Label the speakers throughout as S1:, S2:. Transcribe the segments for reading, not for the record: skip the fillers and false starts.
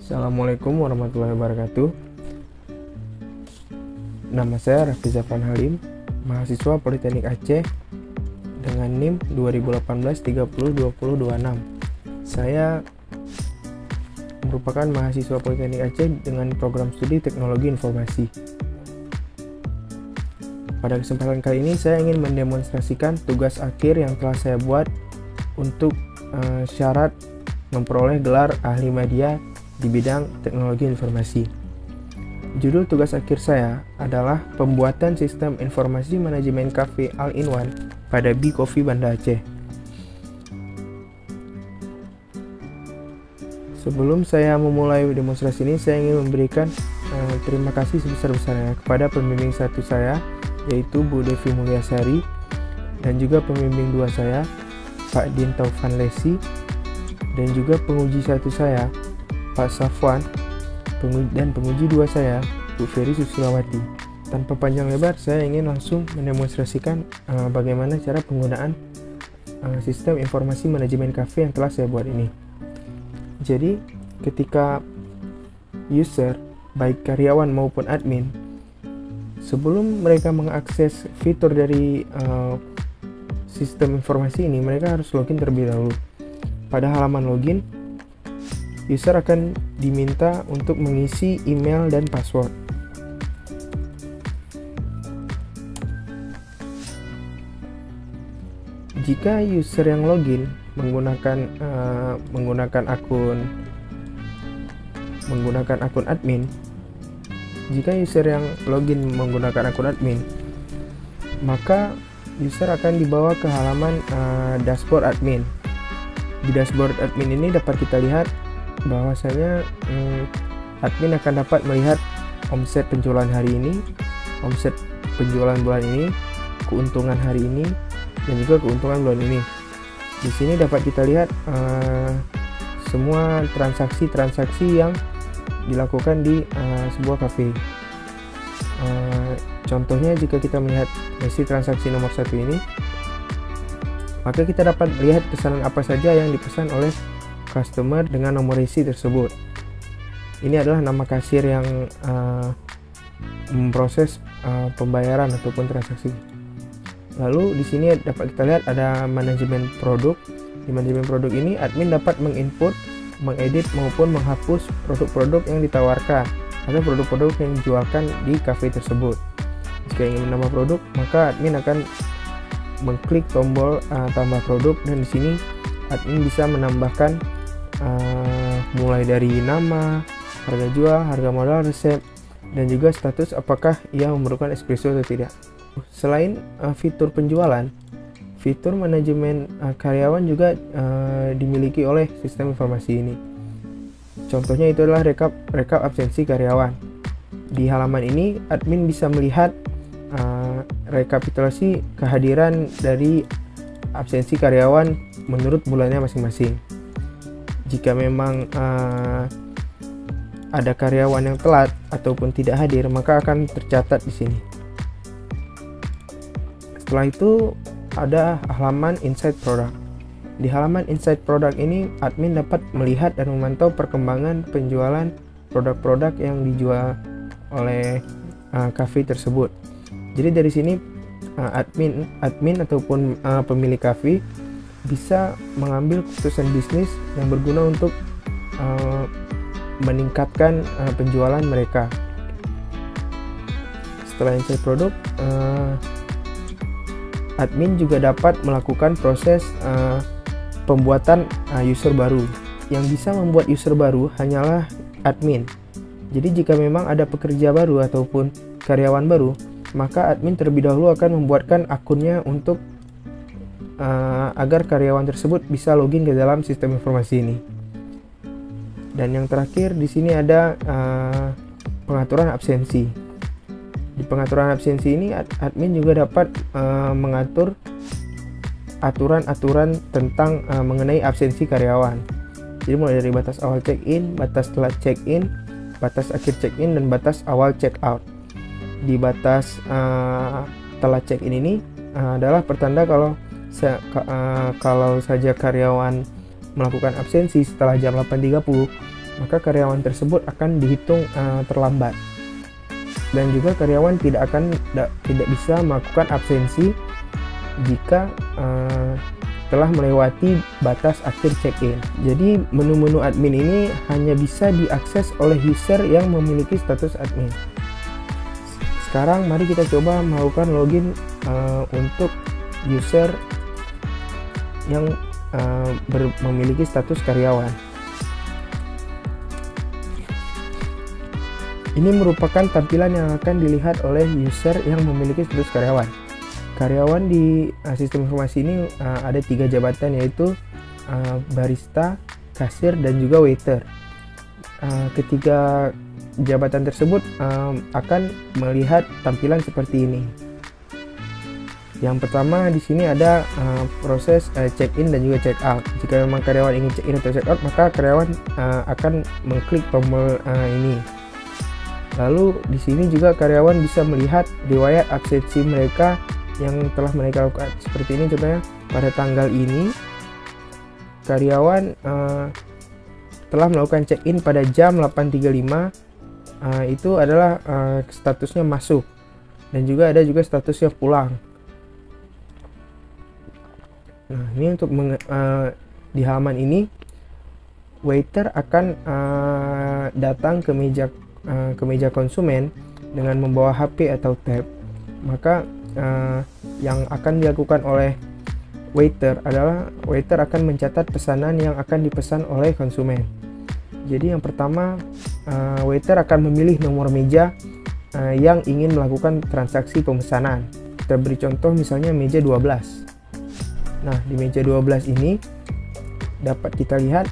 S1: Assalamualaikum warahmatullahi wabarakatuh. Nama saya Raffi Zafran Halim, mahasiswa Politeknik Aceh dengan NIM 2018-30-2026. Saya merupakan mahasiswa Politeknik Aceh dengan program studi Teknologi Informasi. Pada kesempatan kali ini saya ingin mendemonstrasikan tugas akhir yang telah saya buat untuk syarat memperoleh gelar ahli media di bidang teknologi informasi. Judul tugas akhir saya adalah pembuatan sistem informasi manajemen kafe all-in-one pada Bee Coffee Banda Aceh. Sebelum saya memulai demonstrasi ini, saya ingin memberikan terima kasih sebesar-besarnya kepada pembimbing satu saya, yaitu Bu Devi Mulyasari, dan juga pembimbing dua saya, Pak Din Taufan Lesi, dan juga penguji satu saya, Pak Safwan, dan penguji dua saya, Bu Ferry Susilawati. Tanpa panjang lebar, saya ingin langsung mendemonstrasikan bagaimana cara penggunaan sistem informasi manajemen kafe yang telah saya buat ini. Jadi, ketika user, baik karyawan maupun admin, sebelum mereka mengakses fitur dari sistem informasi ini, mereka harus login terlebih dahulu. Pada halaman login, user akan diminta untuk mengisi email dan password. Jika user yang login menggunakan akun admin, maka user akan dibawa ke halaman dashboard admin. Di dashboard admin ini dapat kita lihat bahwasanya admin akan dapat melihat omset penjualan hari ini, omset penjualan bulan ini, keuntungan hari ini, dan juga keuntungan bulan ini. Di sini dapat kita lihat semua transaksi-transaksi yang dilakukan di sebuah kafe. Contohnya, jika kita melihat list transaksi nomor 1 ini, maka kita dapat melihat pesanan apa saja yang dipesan oleh customer dengan nomor isi tersebut. Ini adalah nama kasir yang memproses pembayaran ataupun transaksi. Lalu di sini dapat kita lihat ada manajemen produk. Di manajemen produk ini, admin dapat menginput, mengedit maupun menghapus produk-produk yang ditawarkan atau produk-produk yang dijualkan di cafe tersebut. Jika ingin menambah produk, maka admin akan mengklik tombol tambah produk, dan di sini admin bisa menambahkan mulai dari nama, harga jual, harga modal, resep, dan juga status apakah ia memerlukan espresso atau tidak. Selain fitur penjualan, fitur manajemen karyawan juga dimiliki oleh sistem informasi ini. Contohnya itu adalah rekap absensi karyawan. Di halaman ini, admin bisa melihat rekapitulasi kehadiran dari absensi karyawan menurut bulannya masing-masing. Jika memang ada karyawan yang telat ataupun tidak hadir, maka akan tercatat di sini. Setelah itu ada halaman Insight Product. Di halaman Insight Product ini, admin dapat melihat dan memantau perkembangan penjualan produk-produk yang dijual oleh cafe tersebut. Jadi dari sini admin ataupun pemilik cafe bisa mengambil keputusan bisnis yang berguna untuk meningkatkan penjualan mereka. Setelah insight produk, admin juga dapat melakukan proses pembuatan user baru. Yang bisa membuat user baru hanyalah admin. Jadi jika memang ada pekerja baru ataupun karyawan baru, maka admin terlebih dahulu akan membuatkan akunnya untuk agar karyawan tersebut bisa login ke dalam sistem informasi ini. Dan yang terakhir di sini ada pengaturan absensi. Di pengaturan absensi ini, admin juga dapat mengatur aturan-aturan tentang mengenai absensi karyawan. Jadi mulai dari batas awal check-in, batas telat check-in, batas akhir check-in, dan batas awal check-out. Di batas telat check-in ini adalah pertanda kalau saja karyawan melakukan absensi setelah jam 8.30, maka karyawan tersebut akan dihitung terlambat. Dan juga karyawan tidak bisa melakukan absensi jika telah melewati batas akhir check-in. Jadi menu-menu admin ini hanya bisa diakses oleh user yang memiliki status admin. Sekarang mari kita coba melakukan login untuk user yang memiliki status karyawan. Ini merupakan tampilan yang akan dilihat oleh user yang memiliki status karyawan. Karyawan di sistem informasi ini ada 3 jabatan, yaitu barista, kasir, dan juga waiter. Ketiga jabatan tersebut akan melihat tampilan seperti ini. Yang pertama di sini ada proses check-in dan juga check-out. Jika memang karyawan ingin check-in atau check-out, maka karyawan akan mengklik tombol ini. Lalu di sini juga karyawan bisa melihat riwayat absensi mereka yang telah mereka lakukan. Seperti ini contohnya, pada tanggal ini karyawan telah melakukan check-in pada jam 8.35, itu adalah statusnya masuk, dan juga ada juga statusnya pulang. Nah, ini untuk di halaman ini waiter akan datang ke meja konsumen dengan membawa HP atau tab. Maka yang akan dilakukan oleh waiter adalah waiter akan mencatat pesanan yang akan dipesan oleh konsumen. Jadi yang pertama, waiter akan memilih nomor meja yang ingin melakukan transaksi pemesanan. Kita beri contoh misalnya meja 12. Nah, di meja 12 ini dapat kita lihat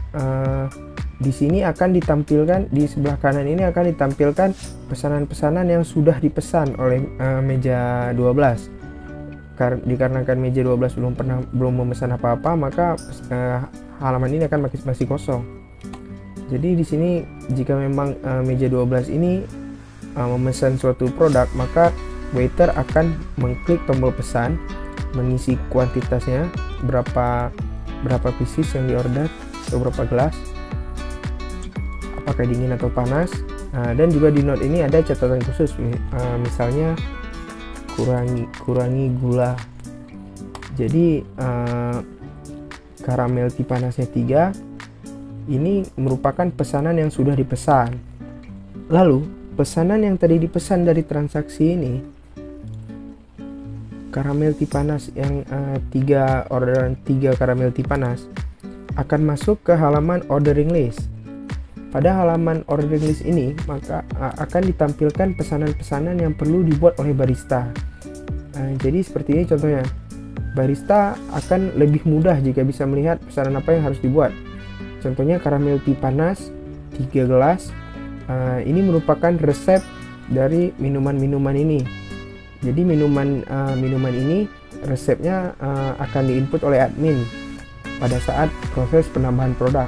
S1: di sini akan ditampilkan, di sebelah kanan ini akan ditampilkan pesanan-pesanan yang sudah dipesan oleh meja 12. Dikarenakan meja 12 belum memesan apa-apa, maka halaman ini akan masih kosong. Jadi di sini jika memang meja 12 ini memesan suatu produk, maka waiter akan mengklik tombol pesan, mengisi kuantitasnya, berapa pieces yang diorder atau berapa gelas, apakah dingin atau panas. Dan juga di note ini ada catatan khusus, misalnya kurangi gula. Jadi karamel tea panasnya 3, ini merupakan pesanan yang sudah dipesan. Lalu pesanan yang tadi dipesan dari transaksi ini, karamel tea panas yang 3 orderan 3 karamel tea panas, akan masuk ke halaman ordering list. Pada halaman ordering list ini, maka akan ditampilkan pesanan-pesanan yang perlu dibuat oleh barista. Jadi seperti ini contohnya. Barista akan lebih mudah jika bisa melihat pesanan apa yang harus dibuat. Contohnya karamel tea panas 3 gelas. Ini merupakan resep dari minuman-minuman ini. Jadi minuman ini resepnya akan diinput oleh admin pada saat proses penambahan produk.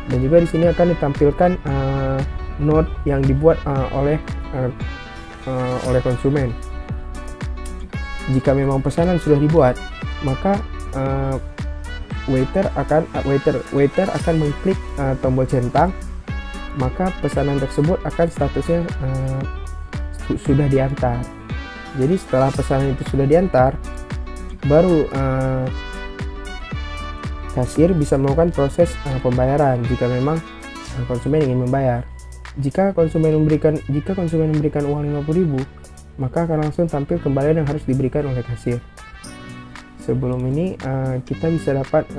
S1: Dan juga di sini akan ditampilkan note yang dibuat oleh konsumen. Jika memang pesanan sudah dibuat, maka waiter akan mengklik tombol centang, maka pesanan tersebut akan statusnya sudah diantar. Jadi setelah pesanan itu sudah diantar, baru kasir bisa melakukan proses pembayaran jika memang konsumen ingin membayar. Jika konsumen memberikan uang 50.000, maka akan langsung tampil kembalian yang harus diberikan oleh kasir. Sebelum ini kita bisa dapat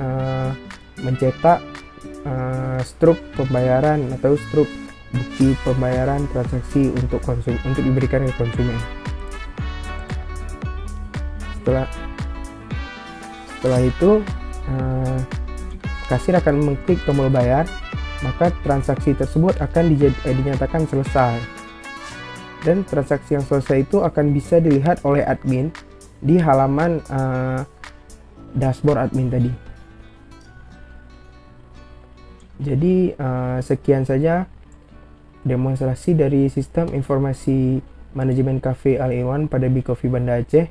S1: mencetak struk pembayaran atau struk bukti pembayaran transaksi untuk diberikan ke konsumen. Setelah itu kasir akan mengklik tombol bayar, maka transaksi tersebut akan dinyatakan selesai. Dan transaksi yang selesai itu akan bisa dilihat oleh admin di halaman dashboard admin tadi. Jadi sekian saja demonstrasi dari sistem informasi manajemen cafe All-in-One pada Bikofi Banda Aceh.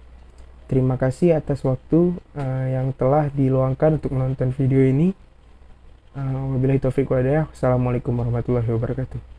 S1: Terima kasih atas waktu yang telah diluangkan untuk menonton video ini. Wabillahi taufiq wa hidayah. Assalamualaikum warahmatullahi wabarakatuh.